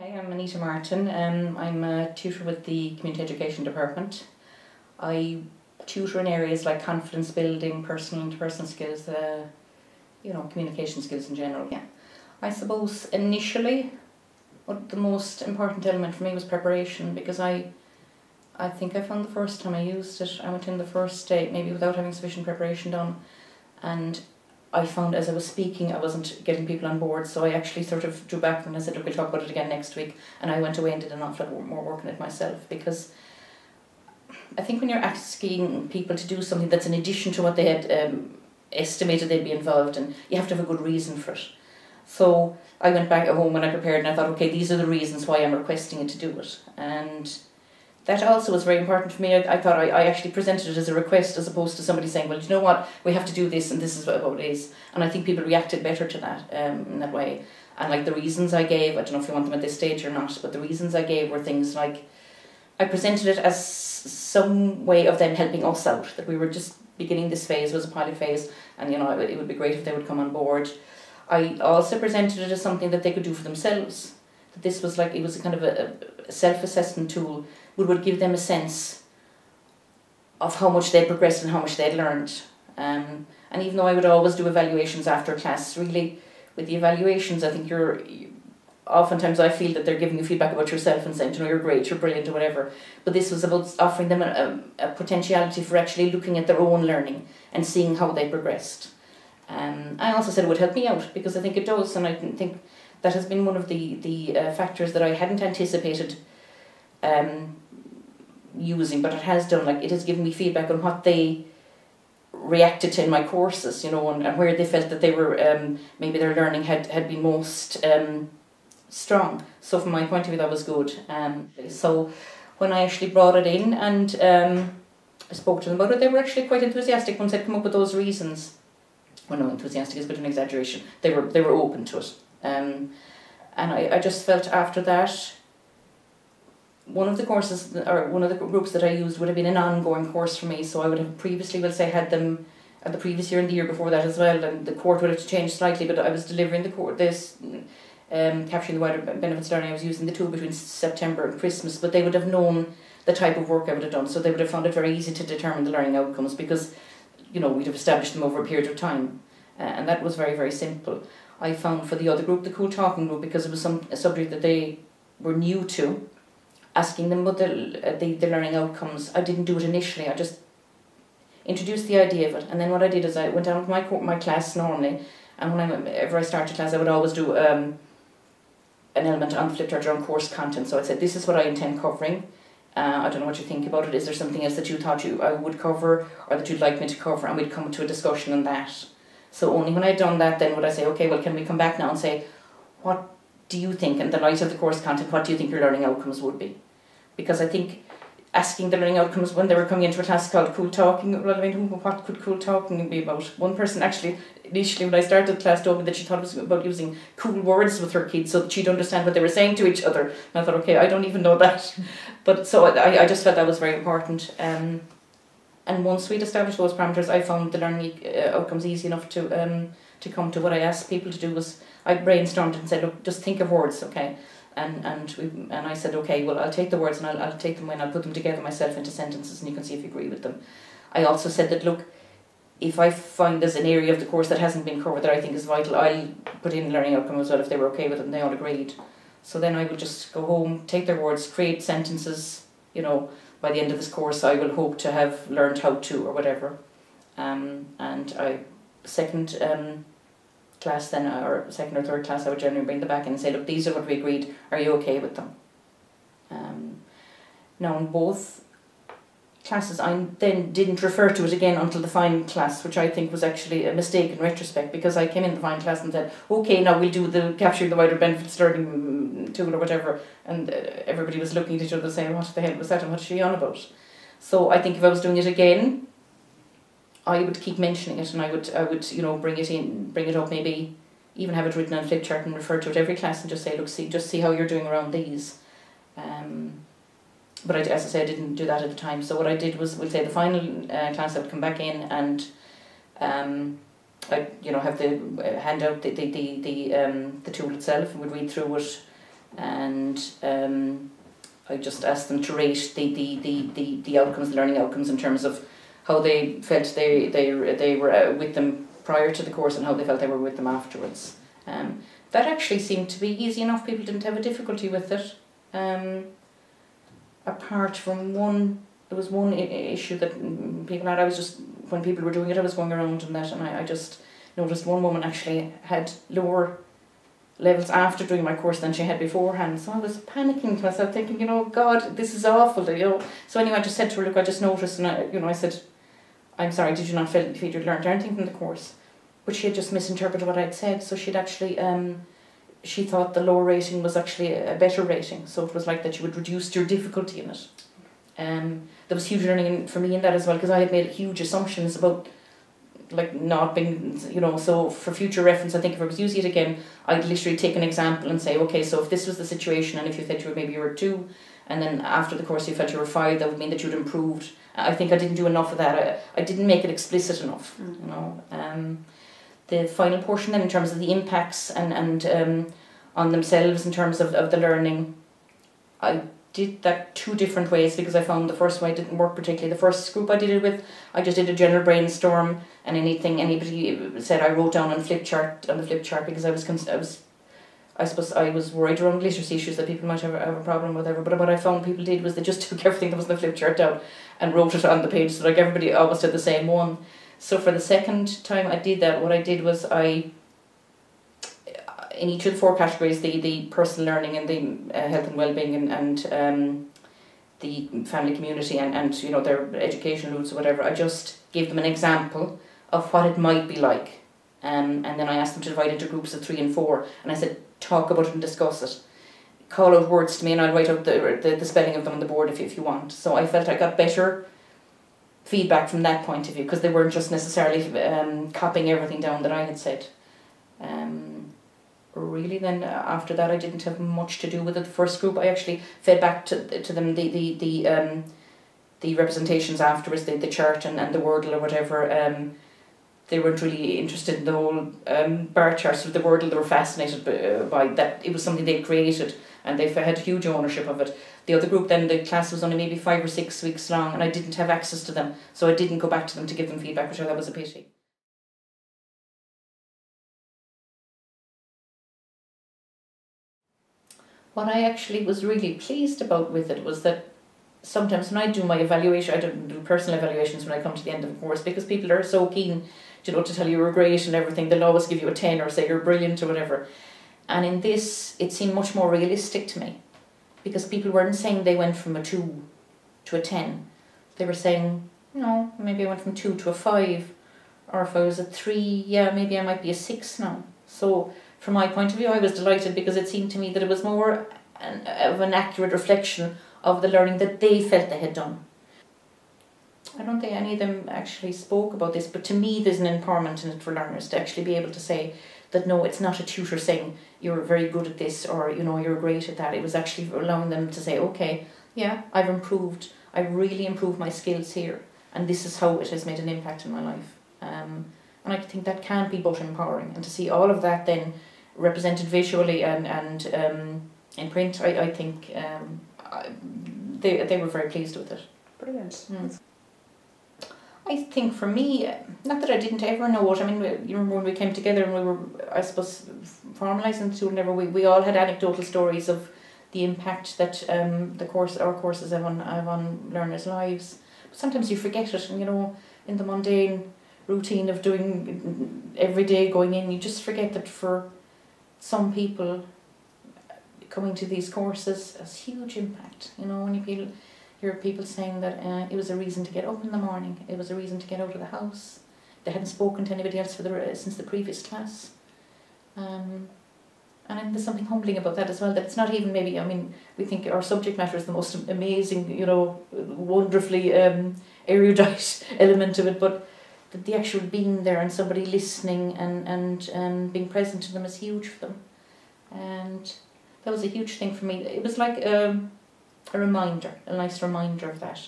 Okay, I'm Anita Martin. I'm a tutor with the Community Education Department. I tutor in areas like confidence building, personal and interpersonal skills, communication skills in general. Yeah. I suppose initially, the most important element for me was preparation, because I think I found the first time I used it, I went in the first day maybe without having sufficient preparation done, and I found as I was speaking I wasn't getting people on board, so I actually sort of drew back and I said, look, we'll talk about it again next week, and I went away and did an awful lot more work on it myself, because I think when you're asking people to do something that's in addition to what they had estimated they'd be involved in, you have to have a good reason for it. So I went back at home when I prepared and I thought, okay, these are the reasons why I'm requesting it to do it, and that also was very important for me. I thought I actually presented it as a request as opposed to somebody saying, well, you know what, we have to do this and this is what it is. And I think people reacted better to that in that way. And like the reasons I gave, I don't know if you want them at this stage or not, but the reasons I gave were things like, I presented it as some way of them helping us out, that we were just beginning this phase, was a pilot phase, and it would be great if they would come on board. I also presented it as something that they could do for themselves. That this was like, it was a kind of a self-assessment tool, would give them a sense of how much they'd progressed and how much they'd learned. And even though I would always do evaluations after class, really, with the evaluations, I think oftentimes I feel that they're giving you feedback about yourself and saying, you're great, you're brilliant, or whatever. But this was about offering them a potentiality for actually looking at their own learning and seeing how they progressed. I also said it would help me out, because I think it does, and I think that has been one of the factors that I hadn't anticipated using, but it has done. Like, it has given me feedback on what they reacted to in my courses, and where they felt that they were maybe their learning had been most strong. So from my point of view, that was good. So when I actually brought it in and I spoke to them about it, they were actually quite enthusiastic once I'd come up with those reasons. Well, no, enthusiastic is a bit of an exaggeration. They were open to it, and I just felt after that, one of the courses, or one of the groups that I used would have been an ongoing course for me. So I would have previously, had them the previous year and the year before that as well, and the court would have changed slightly, but I was delivering the court, capturing the wider benefits learning. I was using the tool between September and Christmas, but they would have known the type of work I would have done, so they would have found it very easy to determine the learning outcomes, because we'd have established them over a period of time, and that was very, very simple. I found for the other group, the Cool Talking group, because it was a subject that they were new to, asking them about the learning outcomes. I didn't do it initially, I just introduced the idea of it, and then what I did is I went down to my class normally, and whenever I started class I would always do an element on the flip chart around course content. So I said, this is what I intend covering. I don't know what you think about it. Is there something else that you thought I would cover, or that you'd like me to cover? And we'd come to a discussion on that. So only when I'd done that, then would I say, okay, well, can we come back now and say, what do you think, in the light of the course content, what do you think your learning outcomes would be? Because I think asking the learning outcomes when they were coming into a class called Cool Talking, well, I mean, what could Cool Talking be about? One person actually, initially when I started the class, told me that she thought it was about using cool words with her kids so that she'd understand what they were saying to each other. And I thought, okay, I don't even know that. But so I just felt that was very important. And once we'd established those parameters, I found the learning outcomes easy enough to come to. What I asked people to do was, I brainstormed and said, look, just think of words, okay? And I said, okay, well, I'll take the words and I'll take them and I'll put them together myself into sentences, and you can see if you agree with them. I also said that, look, if I find there's an area of the course that hasn't been covered that I think is vital, I'll put in learning outcome as well if they were okay with it and they all agreed. So then I would just go home, take their words, create sentences, by the end of this course I will hope to have learned how to, or whatever. And second class then, or second or third class, I would generally bring them back in and say, look, these are what we agreed, are you okay with them? Now in both classes I then didn't refer to it again until the final class, which I think was actually a mistake in retrospect, because I came in the final class and said, okay, now we'll do the capturing the wider benefits learning tool or whatever, and everybody was looking at each other saying, what the hell was that and what's she on about? So I think if I was doing it again, I would keep mentioning it, and I would bring it up, maybe even have it written on a flip chart and refer to it every class and just say, look, see how you're doing around these. But as I say, I didn't do that at the time. So what I did was, we'll say the final class, I would come back in and I'd have the hand out the tool itself, and would read through it, and I just asked them to rate the outcomes, the learning outcomes, in terms of how they felt they were with them prior to the course and how they felt they were with them afterwards. That actually seemed to be easy enough. People didn't have a difficulty with it. Apart from there was one issue that people had. I was just, when people were doing it, I was going around and that, and I just noticed one woman actually had lower levels after doing my course than she had beforehand. So I was panicking to myself, thinking, God, this is awful, So anyway, I just said to her, look, I just noticed, and I said, I'm sorry, did you not feel you learned anything from the course? But she had just misinterpreted what I'd said, so she'd actually, she thought the lower rating was actually a better rating, so it was like that you would reduce your difficulty in it. There was huge learning for me in that as well, because I had made huge assumptions about not being, so for future reference, I think if I was using it again, I'd literally take an example and say, okay, so if this was the situation, and if you felt maybe you were 2, and then after the course you felt you were 5, that would mean that you'd improved. I think I didn't do enough of that. I didn't make it explicit enough, The final portion then, in terms of the impacts and on themselves in terms of the learning, I did that 2 different ways, because I found the first way didn't work particularly. The first group I did it with, I just did a general brainstorm, and anything anybody said I wrote down on the flip chart, because I suppose I was worried around literacy issues that people might have a problem with, whatever. But what I found people did was they just took everything that was on the flip chart down and wrote it on the page, so everybody almost had the same one. So for the second time I did that, what I did was in each of the 4 categories, the personal learning and the health and well-being and the family community and their education routes or whatever, I just gave them an example of what it might be like. And then I asked them to divide into groups of 3 and 4, and I said, talk about it and discuss it. Call out words to me and I'll write out the spelling of them on the board if you want. So I felt I got better feedback from that point of view, because they weren't just necessarily copying everything down that I had said. Really then after that I didn't have much to do with it. The first group I actually fed back to them the representations afterwards, the chart and the Wordle or whatever. They weren't really interested in the whole bar charts with the Wordle. They were fascinated by that. It was something they created and they had huge ownership of it. The other group then, the class was only maybe 5 or 6 weeks long, and I didn't have access to them, so I didn't go back to them to give them feedback, which I thought was a pity. What I actually was really pleased about with it was that sometimes when I do my evaluation, I don't do personal evaluations when I come to the end of the course, because people are so keen, to tell you you're great and everything. They'll always give you a 10 or say you're brilliant or whatever. And in this, it seemed much more realistic to me, because people weren't saying they went from a 2 to a 10. They were saying, maybe I went from 2 to a 5, or if I was a 3, yeah, maybe I might be a 6 now. So from my point of view, I was delighted, because it seemed to me that it was more of an accurate reflection of the learning that they felt they had done. I don't think any of them actually spoke about this, but to me there's an empowerment in it for learners to actually be able to say that no, it's not a tutor saying you're very good at this or you're great at that. It was actually allowing them to say, okay, yeah, I've improved. I've really improved my skills here, and this is how it has made an impact in my life. And I think that can't be but empowering, and to see all of that then represented visually and in print, I think they were very pleased with it. Brilliant. I think for me, not that I didn't ever know it. I mean, you remember when we came together and we were, I suppose, formalising the tool and everything, we all had anecdotal stories of the impact that our courses have on learners' lives. But sometimes you forget it, and in the mundane routine of doing every day going in, you just forget that for some people, coming to these courses has huge impact. When you hear people saying that it was a reason to get up in the morning, it was a reason to get out of the house. They hadn't spoken to anybody else since the previous class. And there's something humbling about that as well, that it's not even maybe, we think our subject matter is the most amazing, wonderfully erudite element of it, but the actual being there and somebody listening and being present to them is huge for them. And that was a huge thing for me. It was like a reminder, a nice reminder of that.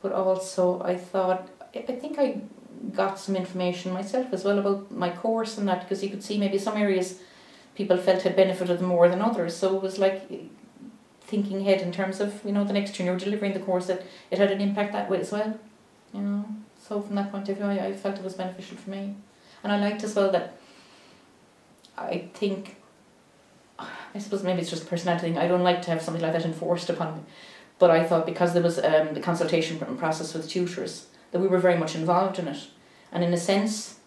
But also I think I got some information myself as well about my course and that, because you could see maybe some areas people felt had benefited them more than others. So it was like thinking ahead in terms of, the next year you're delivering the course, that it had an impact that way as well. So from that point of view, I felt it was beneficial for me. And I liked as well that I suppose maybe it's just a personality thing, I don't like to have something like that enforced upon me. But I thought because there was the consultation process with tutors, that we were very much involved in it. And in a sense,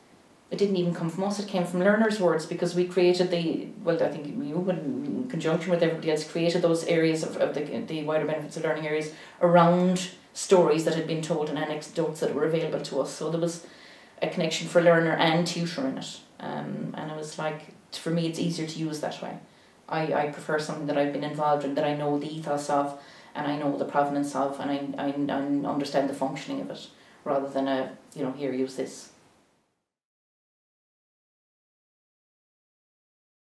it didn't even come from us, it came from learners' words, because we created I think you, in conjunction with everybody else, created those areas of the wider benefits of learning areas around stories that had been told and anecdotes that were available to us. So there was a connection for learner and tutor in it. And it was like, for me, it's easier to use that way. I prefer something that I've been involved in, that I know the ethos of, and I know the provenance of, and I understand the functioning of it, rather than here, use this.